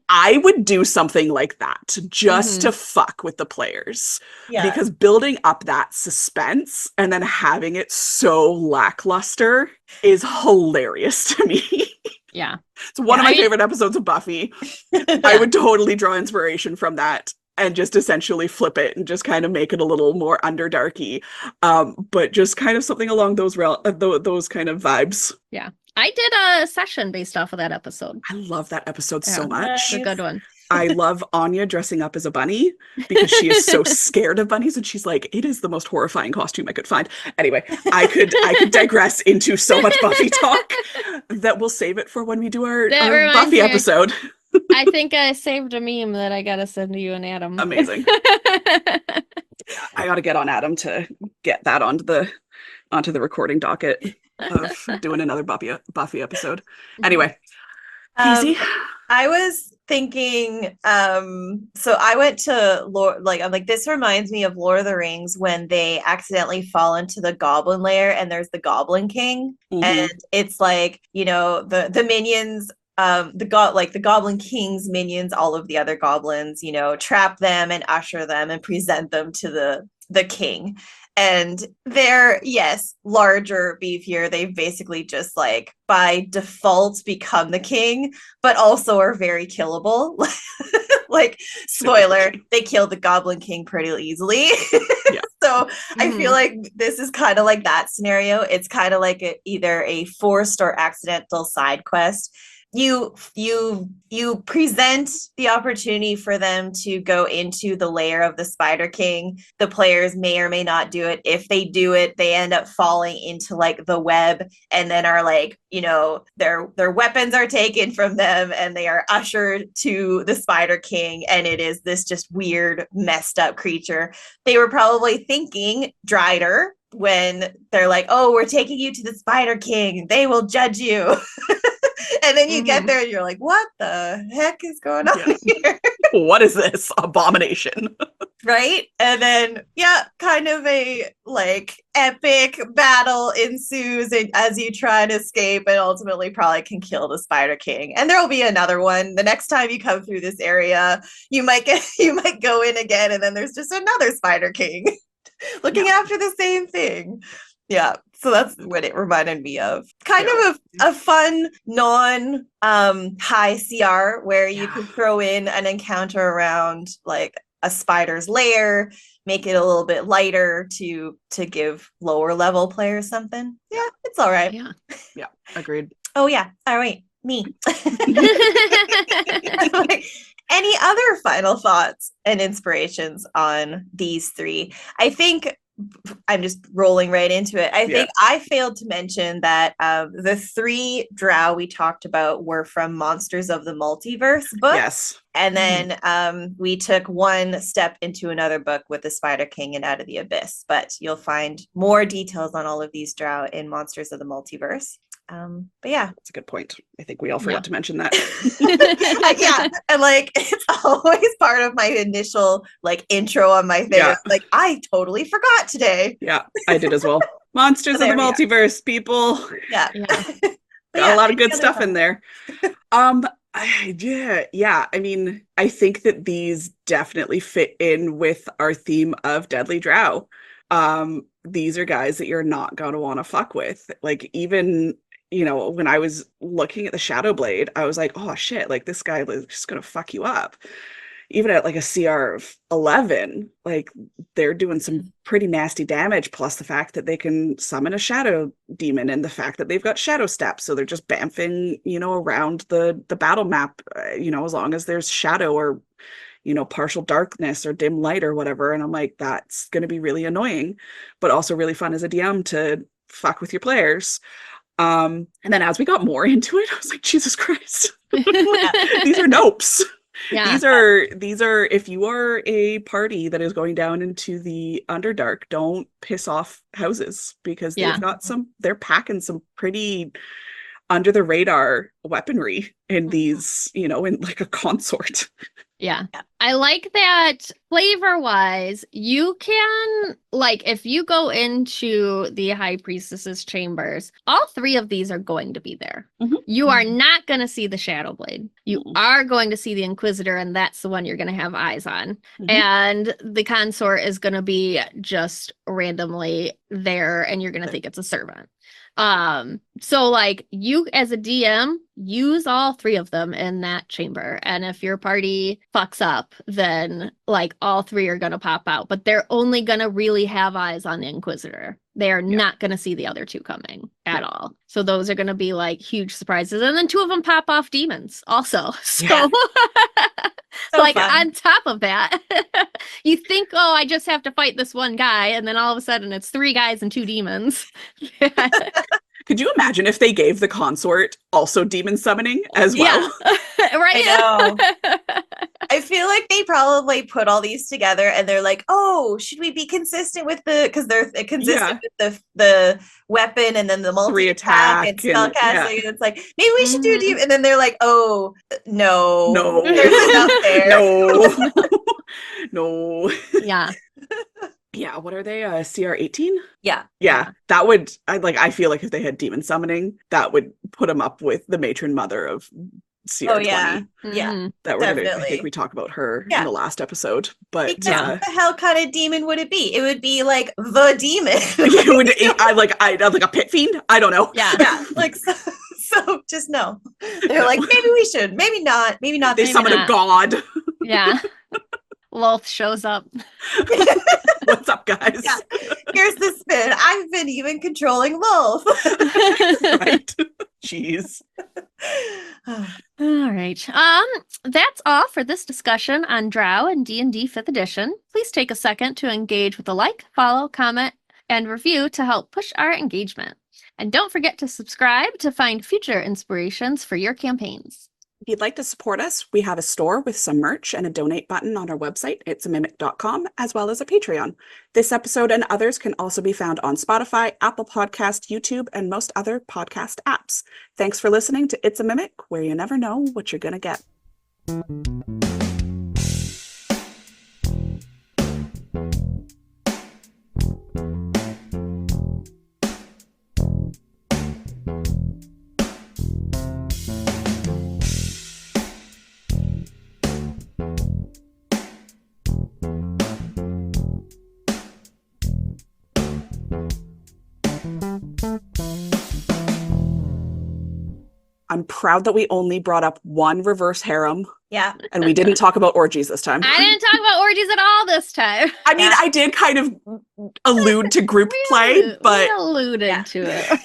I would do something like that just to fuck with the players, because building up that suspense and then having it so lackluster is hilarious to me. It's one of my favorite episodes of Buffy. I would totally draw inspiration from that and just essentially flip it and just kind of make it a little more Underdarky, but just kind of something along those kind of vibes. I did a session based off of that episode. I love that episode so much. It's a good one. I love Anya dressing up as a bunny because she is so scared of bunnies, and she's like, it is the most horrifying costume I could find. Anyway, I could digress into so much Buffy talk that we'll save it for when we do our Buffy episode. I think I saved a meme that I gotta send to you and Adam. Amazing. I gotta get on Adam to get that onto the recording docket of doing another Buffy episode. Anyway, Casey. I was thinking, so I went to I'm like, this reminds me of Lord of the Rings when they accidentally fall into the goblin lair and there's the Goblin King. And it's like, you know, the minions, the Goblin King's minions, all of the other goblins, you know, trap them and usher them and present them to the king. And they're, yes, larger, beefier. They've basically just like by default become the king, but also are very killable. Like, spoiler, they killed the Goblin King pretty easily. Yeah. So I feel like this is kind of like that scenario. It's kind of like either a forced or accidental side quest. You present the opportunity for them to go into the lair of the Spider King. The players may or may not do it. If they do it, they end up falling into like the web, and then are like, you know, their weapons are taken from them and they are ushered to the Spider King, and it is this just weird, messed up creature. They were probably thinking Drider when they're like, oh, we're taking you to the Spider King. They will judge you. And then you get there and you're like, what the heck is going on here? What is this abomination? Right? And then, kind of a like epic battle ensues as you try to escape, and ultimately probably can kill the Spider King. And there will be another one. The next time you come through this area, you might go in again, and then there's just another Spider King looking after the same thing. Yeah, so that's what it reminded me of. Kind of a fun high CR where you could throw in an encounter around like a spider's lair, make it a little bit lighter to give lower level players something. Yeah, it's all right. Yeah, agreed. Oh yeah, all right, me. Any other final thoughts and inspirations on these three? I think I'm just rolling right into it. I think I failed to mention that the 3 Drow we talked about were from Monsters of the Multiverse book. Yes. And then we took one step into another book with the Spider King and Out of the Abyss. But you'll find more details on all of these Drow in Monsters of the Multiverse. But yeah, that's a good point. I think we all forgot to mention that. And like it's always part of my initial like intro on my thing. Like I totally forgot today. Yeah, I did as well. Monsters of the Multiverse, people. Yeah. Got a lot of good stuff in there. I mean, I think that these definitely fit in with our theme of Deadly Drow. These are guys that you're not going to want to fuck with. Like, even, you know, when I was looking at the Shadowblade, I was like, oh shit, like this guy is just going to fuck you up. Even at like a CR of 11, like they're doing some pretty nasty damage, plus the fact that they can summon a shadow demon and the fact that they've got shadow steps. So they're just bamfing, you know, around the battle map, you know, as long as there's shadow or, you know, partial darkness or dim light or whatever. And I'm like, that's going to be really annoying, but also really fun as a DM to fuck with your players. And then as we got more into it, I was like, Jesus Christ, these are nopes. Yeah. These are if you are a party that is going down into the Underdark, don't piss off houses, because they're packing some pretty under the radar weaponry in these, you know, in like a consort. Yeah. I like that flavor wise, you can, like, if you go into the High Priestess's chambers, all 3 of these are going to be there. You are not going to see the Shadowblade. You are going to see the Inquisitor, and that's the one you're going to have eyes on. And the Consort is going to be just randomly there, and you're going to think it's a servant. So like, you as a DM, use all 3 of them in that chamber, and if your party fucks up, then like all 3 are going to pop out, but they're only going to really have eyes on the Inquisitor. They're not going to see the other 2 coming at all. So those are going to be like huge surprises, and then 2 of them pop off demons also. So so like fun. On top of that, you think, oh, I just have to fight this one guy, and then all of a sudden it's 3 guys and 2 demons. Could you imagine if they gave the Consort also demon summoning as well? Right. I know. I feel like they probably put all these together and they're like, oh, should we be consistent with because they're consistent with the weapon and then the multi-attack and spellcasting. It's like, maybe we should do demon. And then they're like, oh, no. There's enough there. No. Yeah. Yeah, what are they? CR 18? Yeah. That would, I feel like if they had demon summoning, that would put them up with the matron mother of CR 20. Yeah. That I think we talked about her in the last episode. But what the hell kind of demon would it be? It would be like the demon. like a pit fiend? I don't know. Yeah. Like so just no. They're like, maybe we should, maybe not. They summon a god. Yeah. Lolth shows up. What's up, guys? Yeah. Here's the spin. I've been even controlling Wolf. Right. Jeez. All right. That's all for this discussion on Drow and D&D 5th edition. Please take a second to engage with a like, follow, comment, and review to help push our engagement. And don't forget to subscribe to find future inspirations for your campaigns. If you'd like to support us, we have a store with some merch and a donate button on our website, it'samimic.com, as well as a Patreon. This episode and others can also be found on Spotify, Apple Podcast, YouTube, and most other podcast apps. Thanks for listening to It's a Mimic, where you never know what you're gonna get. I'm proud that we only brought up one reverse harem, Yeah. and we didn't talk about orgies this time. I didn't talk about orgies at all this time. I mean, I did kind of allude to group play, but we alluded to it.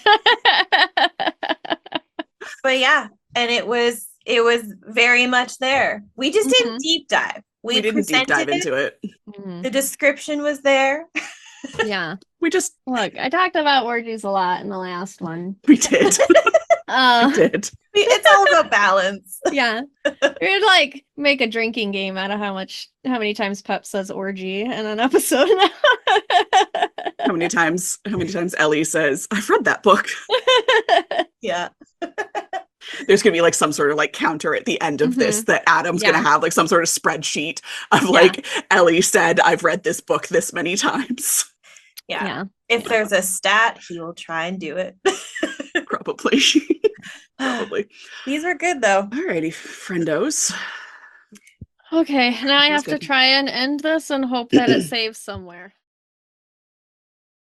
But yeah, and it was very much there. We just didn't deep dive. we didn't deep dive into it. The description was there. Yeah. We just Look, I talked about orgies a lot in the last one. we did. We did. It's all about balance. Yeah. We'd like make a drinking game out of how many times Pep says orgy in an episode. How many times Ellie says, I've read that book. Yeah. There's gonna be like some sort of like counter at the end of this that Adam's gonna have like some sort of spreadsheet of like Ellie said, I've read this book this many times. Yeah. If there's a stat, he will try and do it. Probably. Probably. These were good though. Alrighty, friendos. Okay, now I That's have to good. try and end this and hope that it saves somewhere.